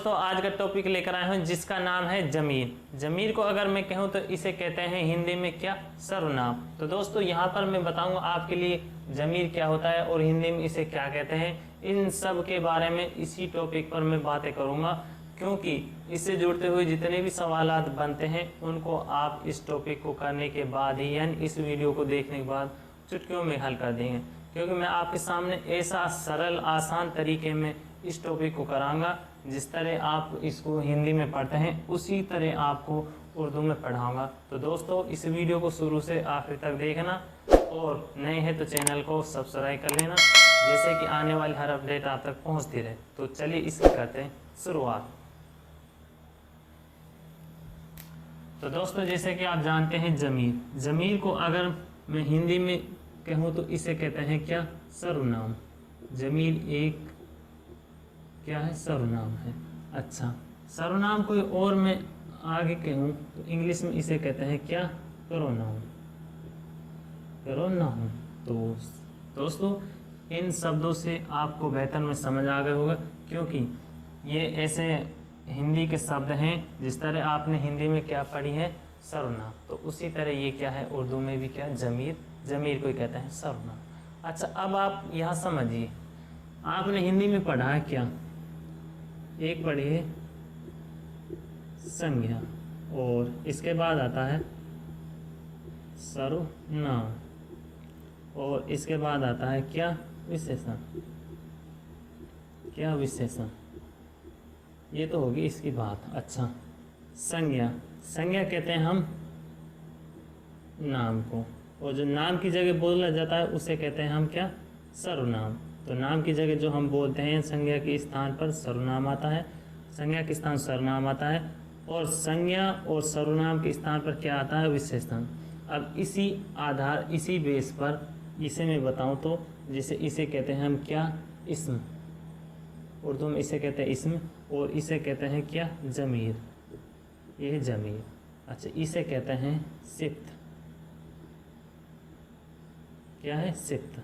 दोस्तों आज का टॉपिक लेकर आए हूँ जिसका नाम है जमीर। जमीर को अगर मैं कहूँ तो इसे कहते हैं हिंदी में क्या, सर्वनाम। तो दोस्तों यहाँ पर मैं बताऊँगा आपके लिए जमीर क्या होता है और हिंदी में इसे क्या कहते हैं। इन सब के बारे में इसी टॉपिक पर मैं बातें करूँगा, क्योंकि इससे जुड़ते हुए जितने भी सवालात बनते हैं उनको आप इस टॉपिक को करने के बाद ही, यानी इस वीडियो को देखने के बाद चुटकियों में हल कर देंगे। क्योंकि मैं आपके सामने ऐसा सरल आसान तरीके में इस टॉपिक को कराऊंगा, जिस तरह आप इसको हिंदी में पढ़ते हैं उसी तरह आपको उर्दू में पढ़ाऊंगा। तो दोस्तों इस वीडियो को शुरू से आखिर तक देखना, और नए हैं तो चैनल को सब्सक्राइब कर लेना, जैसे कि आने वाली हर अपडेट आप तक पहुंचती रहे। तो चलिए इसकी करते हैं शुरुआत। तो दोस्तों जैसे कि आप जानते हैं जमीर, जमीर को अगर मैं हिंदी में कहूँ तो इसे कहते हैं क्या, सर्वनाम। जमीर एक क्या है, सर्वनाम है। अच्छा, सर्वनाम कोई और मैं आगे कहूँ तो इंग्लिश में इसे कहते हैं क्या, प्रोनाउन। प्रोनाउन। तो दोस्तों इन शब्दों से आपको बेहतर में समझ आ गया होगा, क्योंकि ये ऐसे हिंदी के शब्द हैं जिस तरह आपने हिंदी में क्या पढ़ी है, सर्वनाम, तो उसी तरह ये क्या है उर्दू में भी क्या, जमीर। जमीर को कहते हैं सर्वनाम। अच्छा, अब आप यहाँ समझिए, आपने हिंदी में पढ़ा है क्या, एक पढ़ी है संज्ञा, और इसके बाद आता है सर्वनाम, और इसके बाद आता है क्या, विशेषण। क्या विशेषण, ये तो होगी इसकी बात। अच्छा, संज्ञा, संज्ञा कहते हैं हम नाम को, और जो नाम की जगह बोला जाता है उसे कहते हैं हम क्या, सर्वनाम। तो नाम की जगह जो हम बोलते हैं संज्ञा के स्थान पर सर्वनाम आता है, संज्ञा के स्थान सर्वनाम आता है, और संज्ञा और सर्वनाम के स्थान पर क्या आता है, विशेषण। अब इसी आधार, इसी बेस पर इसे मैं बताऊं तो जैसे इसे कहते हैं हम क्या, इस्म। उर्दू में इसे कहते हैं इस्म, और इसे कहते हैं क्या, जमीर। ये है जमीर। अच्छा, इसे कहते हैं सिफ्त। क्या है, सिफ्त।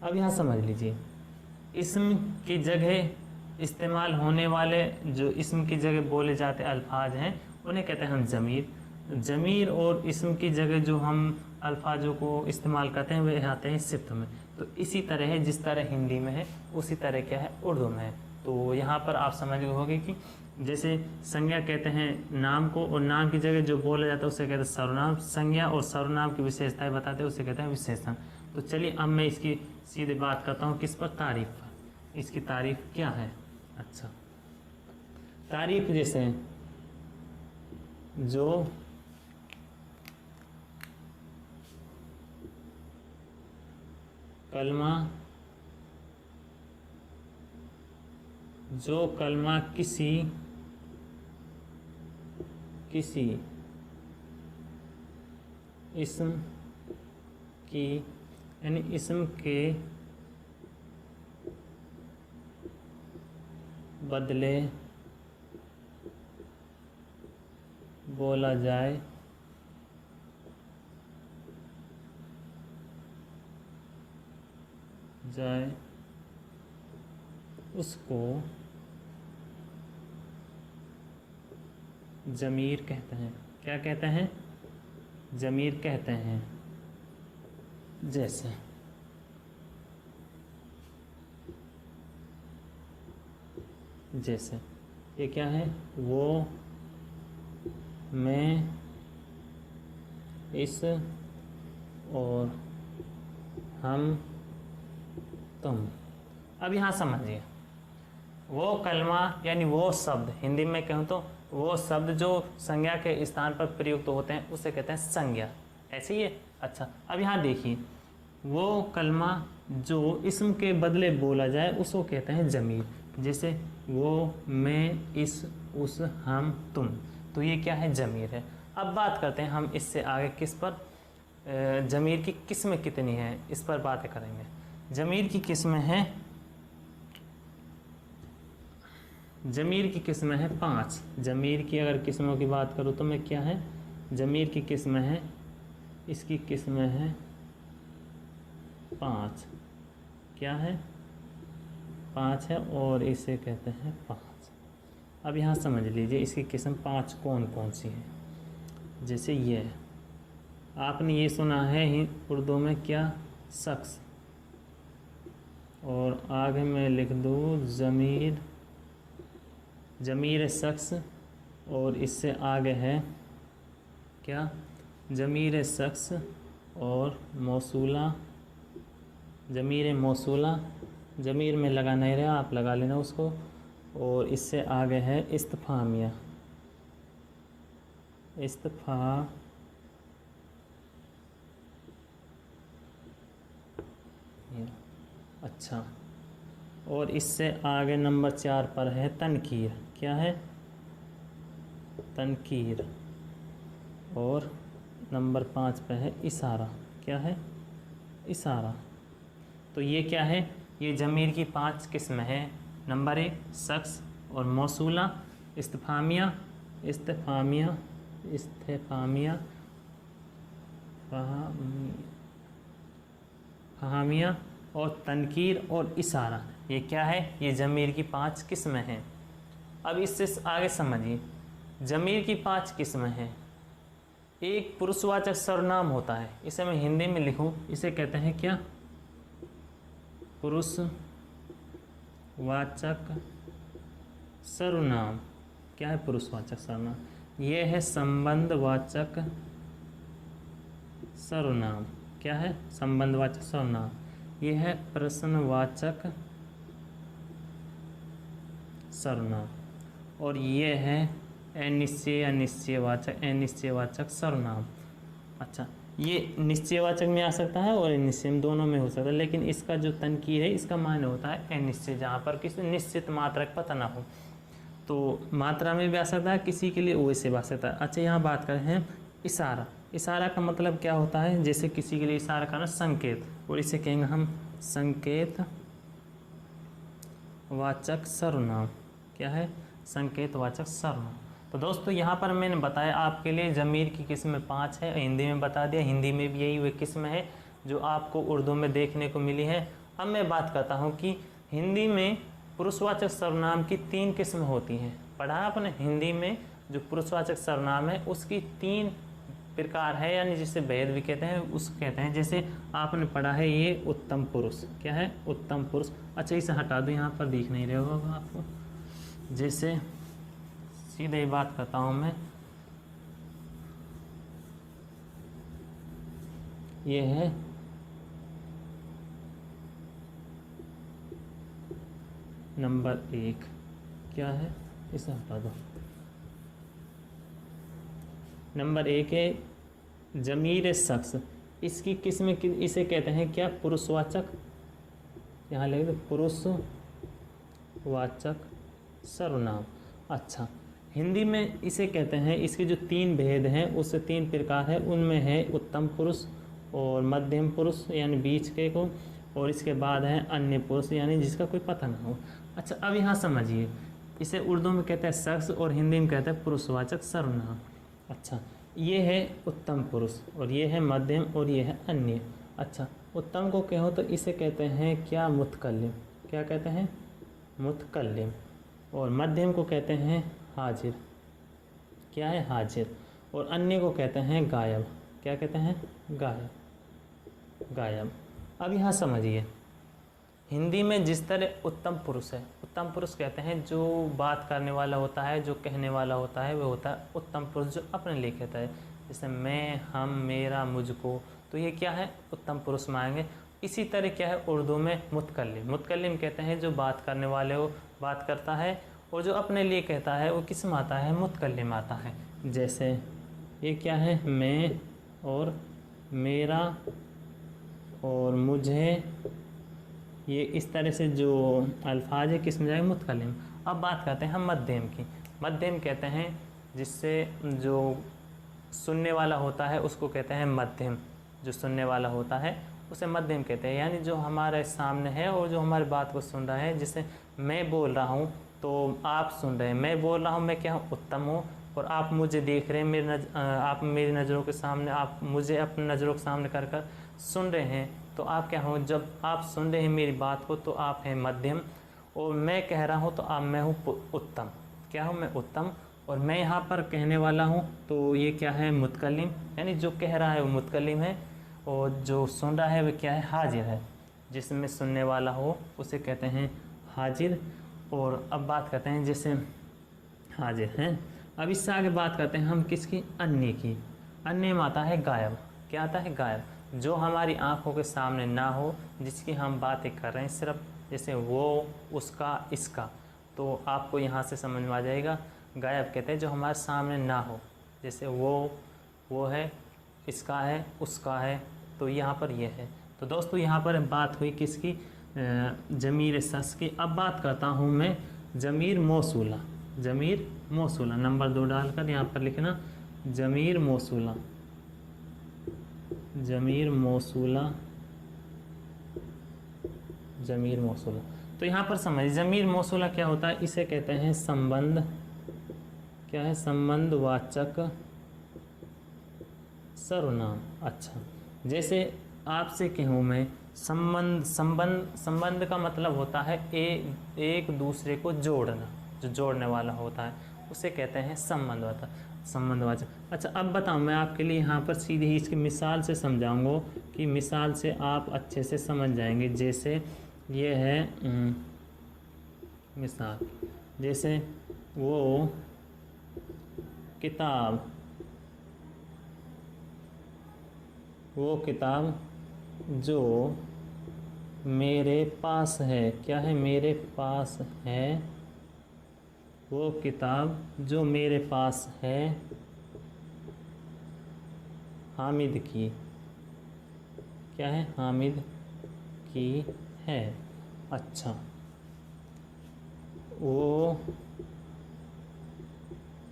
अब यहाँ समझ लीजिए, इस्म की जगह इस्तेमाल होने वाले, जो इस्म की जगह बोले जाते अल्फाज हैं उन्हें कहते हैं हम जमीर। जमीर और इस्म की जगह जो हम अल्फाजों को इस्तेमाल करते हैं वे आते हैं सिफ्त में। तो इसी तरह है, जिस तरह हिंदी में है उसी तरह क्या है उर्दू में है। तो यहाँ पर आप समझ गए होंगे कि जैसे संज्ञा कहते हैं नाम को, और नाम की जगह जो बोला जाता है उसे कहते हैं सर्वनाम। संज्ञा और सर्वनाम की विशेषताएं बताते हैं उसे कहते हैं विशेषण। तो चलिए अब मैं इसकी सीधे बात करता हूँ किस पर, तारीफ पर। इसकी तारीफ क्या है। अच्छा, तारीफ जैसे जो कलमा, जो कलमा किसी इस्म की, यानी इस्म के बदले बोला जाए उसको जमीर कहते हैं। क्या कहते हैं, जमीर कहते हैं। जैसे ये क्या है, वो, मैं, इस, और हम, तुम। अब यहाँ समझिए, वो कलमा यानी वो शब्द, हिंदी में कहूँ तो वो शब्द जो संज्ञा के स्थान पर प्रयुक्त होते हैं उसे कहते हैं संज्ञा। ऐसे ही है। अच्छा, अब यहाँ देखिए, वो कलमा जो इस्म के बदले बोला जाए उसको कहते हैं जमीर। जैसे वो, मैं, इस, उस, हम, तुम। तो ये क्या है, जमीर है। अब बात करते हैं हम इससे आगे किस पर, जमीर की किस्में कितनी हैं इस पर बातें करेंगे। जमीर की किस्में हैं, जमीर की किस्में हैं 5। जमीर की अगर किस्मों की बात करूँ तो मैं क्या है, जमीर की किस्में हैं, इसकी किस्में हैं 5। क्या है, 5 है, और इसे कहते हैं 5। अब यहाँ समझ लीजिए इसकी किस्म 5 कौन कौन सी है। जैसे ये है, आपने ये सुना है उर्दू में क्या, शख्स, और आगे मैं लिख दूँ ज़मीर, ज़मीर शख्स, और इससे आगे है क्या, ज़मीर शख्स और मौसूला, ज़मीर मौसूला, ज़मीर में लगा नहीं रहा, आप लगा लेना उसको। और इससे आगे है इस्तिफ़ामिया, अच्छा। और इससे आगे नंबर 4 पर है तनकीर, क्या है, तनकीर। और नंबर 5 पे है इशारा, क्या है, इशारा। तो ये क्या है, ये ज़मीर की 5 किस्म है। नंबर 1 शख्स और मौसूला, इस्तिफ़ामिया, फहामिया और तनकीर और इशारा। ये क्या है, ये ज़मीर की 5 किस्में हैं। अब इससे आगे समझिए, ज़मीर की 5 किस्में हैं। एक पुरुषवाचक सर्वनाम होता है, इसे मैं हिंदी में लिखूं, इसे कहते हैं क्या, पुरुषवाचक सर्वनाम। क्या है पुरुषवाचक सर्वनाम, ये है संबंधवाचक सर्वनाम। क्या है, संबंधवाचक सर्वनाम। ये है प्रश्नवाचक सर्वनाम। और ये है अनिश्चय या निश्चयवाचक सर्वनाम। अच्छा, ये निश्चयवाचक में आ सकता है और अनिश्चय में, दोनों में हो सकता है, लेकिन इसका जो तनकीर है इसका मायने होता है अनिश्चय, जहाँ पर किसी निश्चित मात्रा का पता ना हो। तो मात्रा में भी आ सकता है, किसी के लिए वैसे भी आ सकता है। अच्छा, यहाँ बात करें हैं इशारा। इशारा का मतलब क्या होता है, जैसे किसी के लिए इशारा करना, संकेत, और इसे कहेंगे हम संकेत वाचक सर्वनाम। क्या है, संकेत वाचक सर्वनाम। तो दोस्तों यहाँ पर मैंने बताया आपके लिए ज़मीर की किस्में 5 है, हिंदी में बता दिया। हिंदी में भी यही वे किस्म है जो आपको उर्दू में देखने को मिली है। अब मैं बात करता हूँ कि हिंदी में पुरुषवाचक सर्वनाम की 3 किस्म होती हैं। पढ़ा आपने, हिंदी में जो पुरुषवाचक सर्वनाम है उसकी 3 प्रकार है, यानी जिसे भेद भी कहते हैं, उस कहते हैं। जैसे आपने पढ़ा है ये उत्तम पुरुष, क्या है, उत्तम पुरुष। अच्छा, इसे हटा दो, यहाँ पर दिख नहीं रहा होगा आपको। जैसे सीधे ही बात करता हूँ मैं, ये है नंबर 1, क्या है, इसे हटा दो। नंबर 1 है ज़मीर शख्स, इसकी किस्म इसे कहते हैं क्या, पुरुषवाचक, यहाँ लिख दो पुरुषवाचक सर्वनाम। अच्छा, हिंदी में इसे कहते हैं, इसके जो 3 भेद हैं उससे 3 प्रकार है, उनमें है उत्तम पुरुष और मध्यम पुरुष यानी बीच के को, और इसके बाद है अन्य पुरुष यानी जिसका कोई पता ना हो। अच्छा, अब यहाँ समझिए, इसे उर्दू में कहते हैं शख्स और हिंदी में कहते हैं पुरुषवाचक सर्वनाम। अच्छा, ये है उत्तम पुरुष और ये है मध्यम और ये है अन्य। अच्छा, उत्तम को कहो तो इसे कहते हैं क्या, मुतकल्लिम। क्या कहते हैं, मुतकल्लिम। और मध्यम को कहते हैं हाजिर। क्या है, हाजिर। और अन्य को कहते हैं गायब। क्या कहते हैं, गायब, गायब। अब यहाँ समझिए, हिंदी में जिस तरह उत्तम पुरुष है, उत्तम पुरुष कहते हैं जो बात करने वाला होता है, जो कहने वाला होता है, वह होता है उत्तम पुरुष, जो अपने लिए कहता है। जैसे मैं, हम, मेरा, मुझको, तो ये क्या है, उत्तम पुरुष मानेंगे। इसी तरह क्या है उर्दू में मुतकल्लिम। मुतकल्लिम कहते हैं जो बात करने वाले हो, बात करता है, और जो अपने लिए कहता है वो किस में आता है, मुतकल्लिम आता है। जैसे ये क्या है, मैं और मेरा और मुझे, ये इस तरह से जो अल्फाज है किस में जाएगा, मुतकल्लिम। अब बात करते हैं हम मध्यम की। मध्यम कहते हैं जिससे जो सुनने वाला होता है उसको कहते हैं मध्यम। जो सुनने वाला होता है उसे मध्यम कहते हैं, यानी जो हमारे सामने है और जो हमारी बात को सुन रहा है। जैसे मैं बोल रहा हूँ तो आप सुन रहे हैं, मैं बोल रहा हूँ, मैं क्या हूँ, उत्तम हूँ, और आप मुझे देख रहे हैं, आप मेरी नज़रों के सामने, आप मुझे अपनी नज़रों के सामने कर कर सुन रहे हैं, तो आप क्या हो, जब आप सुन रहे हैं मेरी बात को तो आप हैं मध्यम, और मैं कह रहा हूँ तो मैं हूँ उत्तम। क्या हूँ मैं? उत्तम। और मैं यहाँ पर कहने वाला हूँ, तो ये क्या है? मुतकल्लिम, यानी जो कह रहा है वो मुतकल्लिम है, और जो सुन रहा है वो क्या है? हाजिर है। जिसमें सुनने वाला हो उसे कहते हैं हाजिर। और अब बात करते हैं जैसे हाजिर हैं। अब इससे आगे बात करते हैं हम किसकी? अन्य की। अन्य में आता है गायब। क्या आता है? गायब। जो हमारी आंखों के सामने ना हो, जिसकी हम बातें कर रहे हैं सिर्फ, जैसे वो, उसका, इसका, तो आपको यहाँ से समझ में आ जाएगा। गायब कहते हैं जो हमारे सामने ना हो, जैसे वो है, इसका है, उसका है, तो यहाँ पर ये है। तो दोस्तों यहाँ पर बात हुई किसकी? ज़मीर शख्स की। अब बात करता हूँ मैं ज़मीर मौसूला। ज़मीर मौसूला नंबर 2 डालकर यहाँ पर लिखना ज़मीर मौसूला। ज़मीर मौसूला, ज़मीर मौसूला। तो यहाँ पर समझिए ज़मीर मौसूला क्या होता है? इसे कहते हैं संबंध। क्या है? संबंधवाचक सर्वनाम। अच्छा, जैसे आपसे कहूँ मैं संबंध का मतलब होता है एक दूसरे को जोड़ना, जो जोड़ने वाला होता है उसे कहते हैं संबंधवाचक। अच्छा, अब बताऊँ मैं आपके लिए यहाँ पर सीधी ही इसकी मिसाल से समझाऊंगा कि मिसाल से आप अच्छे से समझ जाएंगे। जैसे ये है मिसाल, जैसे वो किताब जो मेरे पास है। क्या है? मेरे पास है। वो किताब जो मेरे पास है हामिद की। क्या है? हामिद की है। अच्छा, वो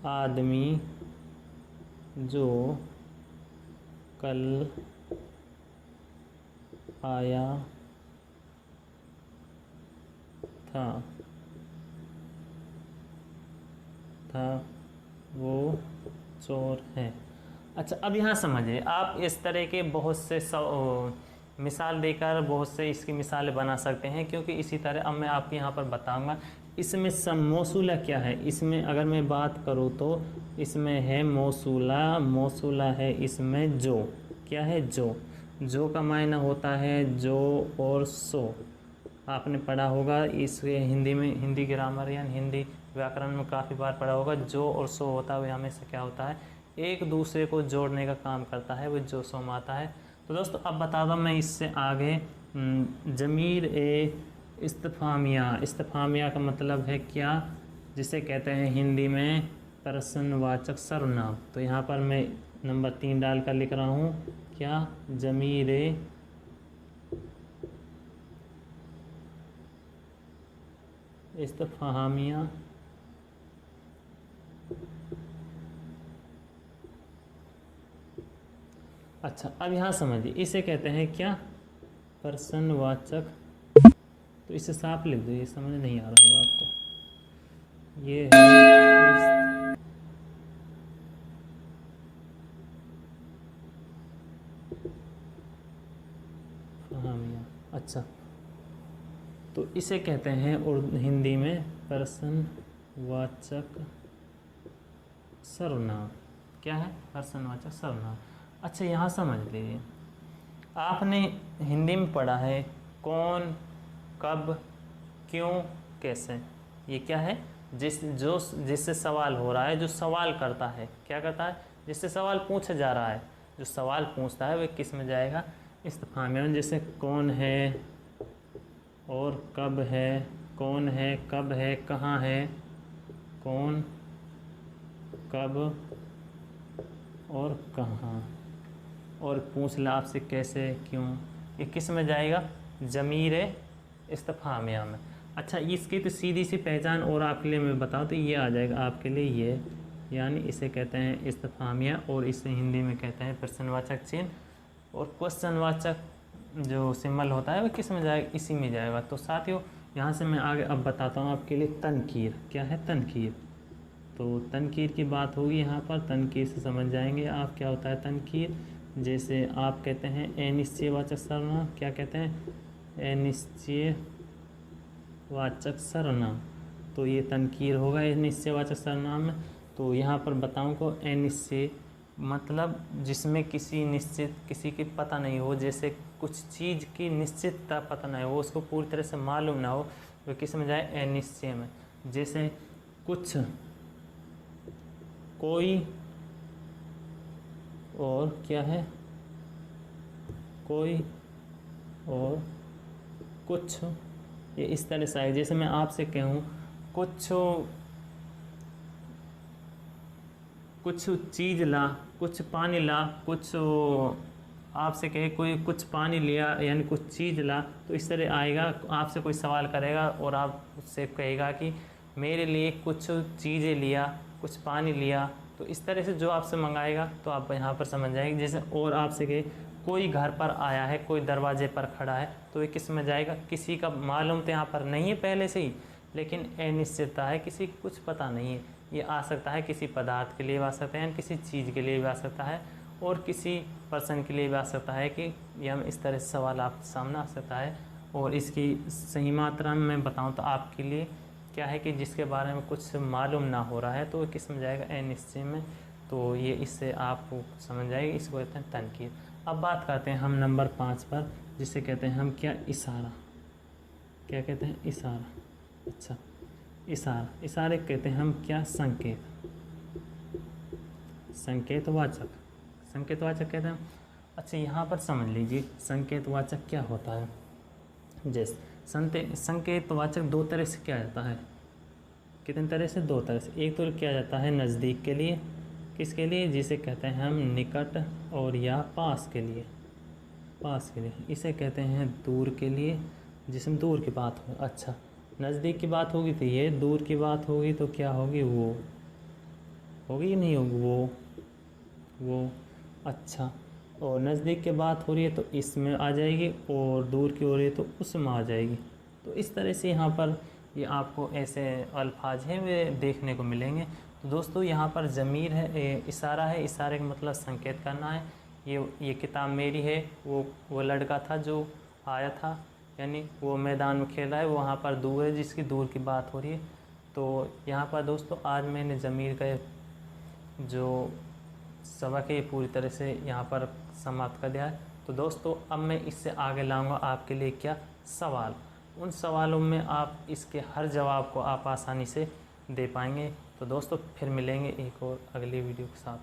आदमी जो कल आया था वो चोर है। अच्छा, अब यहाँ समझिए, आप इस तरह के बहुत से मिसाल देकर बहुत से इसकी मिसालें बना सकते हैं, क्योंकि इसी तरह अब मैं आपको यहाँ पर बताऊँगा। इसमें मौसूला क्या है? इसमें अगर मैं बात करूँ तो इसमें है मौसूला है इसमें जो। क्या है? जो का मायना होता है जो और सो। आपने पढ़ा होगा इसे हिंदी में, हिंदी ग्रामर या हिंदी व्याकरण में काफ़ी बार पढ़ा होगा। जो और सो होता है वो हमेशा क्या होता है? एक दूसरे को जोड़ने का काम करता है, वो जो सो में आता है। तो दोस्तों अब बता दूँ मैं इससे आगे ज़मीर इस्तिफ़ामिया का मतलब है क्या? जिसे कहते हैं हिंदी में प्रश्नवाचक सर्वनाम। तो यहाँ पर मैं नंबर 3 डालकर लिख रहा हूँ क्या? ज़मीर इस्तिफ़ामिया अच्छा, अब यहाँ समझिए, इसे कहते हैं क्या? प्रश्नवाचक। तो इसे साफ लिख दो, ये समझ नहीं आ रहा होगा आपको। ये है इस्तिफ़ामिया। अच्छा, तो इसे कहते हैं और हिंदी में प्रश्नवाचक सर्वनाम। क्या है? प्रश्नवाचक सर्वनाम। अच्छा, यहाँ समझ लीजिए, आपने हिंदी में पढ़ा है कौन, कब, क्यों, कैसे। ये क्या है? जिससे सवाल हो रहा है, जो सवाल करता है, क्या करता है? जिससे सवाल पूछा जा रहा है, जो सवाल पूछता है वह किस में जाएगा? इस्तिफ़ामिया में। जैसे कौन है और कब है, कौन है, कब है, कहाँ है, कौन, कब और कहाँ, और पूछ ला आपसे कैसे, क्यों, ये किस में जाएगा? ज़मीर इस्तिफ़ामिया में। अच्छा, इसकी तो सीधी सी पहचान और आपके लिए मैं बताऊँ तो ये आ जाएगा आपके लिए, ये यानी इसे कहते हैं इस्तिफ़ामिया, और इसे हिंदी में कहते हैं प्रश्नवाचक चिन्ह। और क्वेश्चनवाचक जो सिंबल होता है वो किस में जाएगा? इसी में जाएगा। तो साथियों, यहाँ से मैं आगे अब बताता हूँ आपके लिए तनकीर। क्या है? तनकीर। तो तनकीर की बात होगी यहाँ पर। तनकीर से समझ जाएंगे आप क्या होता है तनकीर। जैसे आप कहते हैं अनिश्चयवाचक सर्वनाम। क्या कहते हैं? अनिश्चयवाचक सर्वनाम। तो ये तनकीर होगा निश्चयवाचक सर्वनाम में। तो यहाँ पर बताऊँ को अनिश्चय मतलब जिसमें किसी निश्चित किसी की पता नहीं हो, जैसे कुछ चीज़ की निश्चितता पता नहीं हो, उसको पूरी तरह से मालूम ना हो, वो किस में जाए अनिश्चय में। जैसे कुछ, कोई और क्या है, कोई और कुछ, ये इस तरह से आएगा। जैसे मैं आपसे कहूँ कुछ चीज़ ला, कुछ पानी ला, कुछ आपसे कहे कोई कुछ पानी लिया यानी कुछ चीज़ ला, तो इस तरह आएगा। आपसे कोई सवाल करेगा और आप उससे कहेगा कि मेरे लिए कुछ चीज़ें लिया, कुछ पानी लिया, तो इस तरह से जो आपसे मंगाएगा तो आप यहाँ पर समझ जाएंगे। जैसे और आपसे कहे कोई घर पर आया है, कोई दरवाजे पर खड़ा है, तो ये किस में जाएगा, किसी का मालूम तो यहाँ पर नहीं है पहले से ही, लेकिन अनिश्चितता है, किसी को कुछ पता नहीं है। ये आ सकता है किसी पदार्थ के लिए भी आ सकता है, किसी चीज़ के लिए भी आ सकता है, और किसी पर्सन के लिए भी आ सकता है कि ये हम इस तरह से सवाल आप सामने आ सकता है। और इसकी सही मात्रा में मैं बताऊं तो आपके लिए क्या है कि जिसके बारे में कुछ मालूम ना हो रहा है, तो वो किस में जाएगा, अनिश्चय में। तो ये इससे आप समझ जाएंगे, इसको कहते हैं तनकीर। अब बात करते हैं हम नंबर 5 पर, जिसे कहते हैं हम क्या, इशारा। क्या कहते हैं, इशारा। अच्छा, इशारा, इशारे कहते हैं हम क्या, संकेत, संकेतवाचक, संकेतवाचक कहते हैं। अच्छा, यहाँ पर समझ लीजिए संकेतवाचक क्या होता है। जैसे संकेतवाचक दो तरह से किया जाता है। कितने तरह से, दो तरह से। एक तो किया जाता है नज़दीक के लिए, किसके लिए, जिसे कहते हैं हम निकट और या पास के लिए, पास के लिए। इसे कहते हैं दूर के लिए, जिसमें दूर की बात हो। अच्छा, नज़दीक की बात होगी तो ये, दूर की बात होगी तो क्या होगी, वो होगी, नहीं होगी, वो। अच्छा, और नज़दीक की बात हो रही है तो इसमें आ जाएगी, और दूर की हो रही है तो उसमें आ जाएगी। तो इस तरह से यहाँ पर ये आपको ऐसे अल्फाज हैं वे देखने को मिलेंगे। तो दोस्तों यहाँ पर ज़मीर है, इशारा है, इशारे का मतलब संकेत करना है। ये किताब मेरी है, वो लड़का था जो आया था, यानी वो मैदान में खेल रहा है, वो वहाँ पर दूर है जिसकी दूर की बात हो रही है। तो यहाँ पर दोस्तों आज मैंने ज़मीर का जो सबक है पूरी तरह से यहाँ पर समाप्त कर दिया है। तो दोस्तों अब मैं इससे आगे लाऊंगा आपके लिए क्या, सवाल। उन सवालों में आप इसके हर जवाब को आप आसानी से दे पाएंगे। तो दोस्तों फिर मिलेंगे एक और अगली वीडियो के साथ।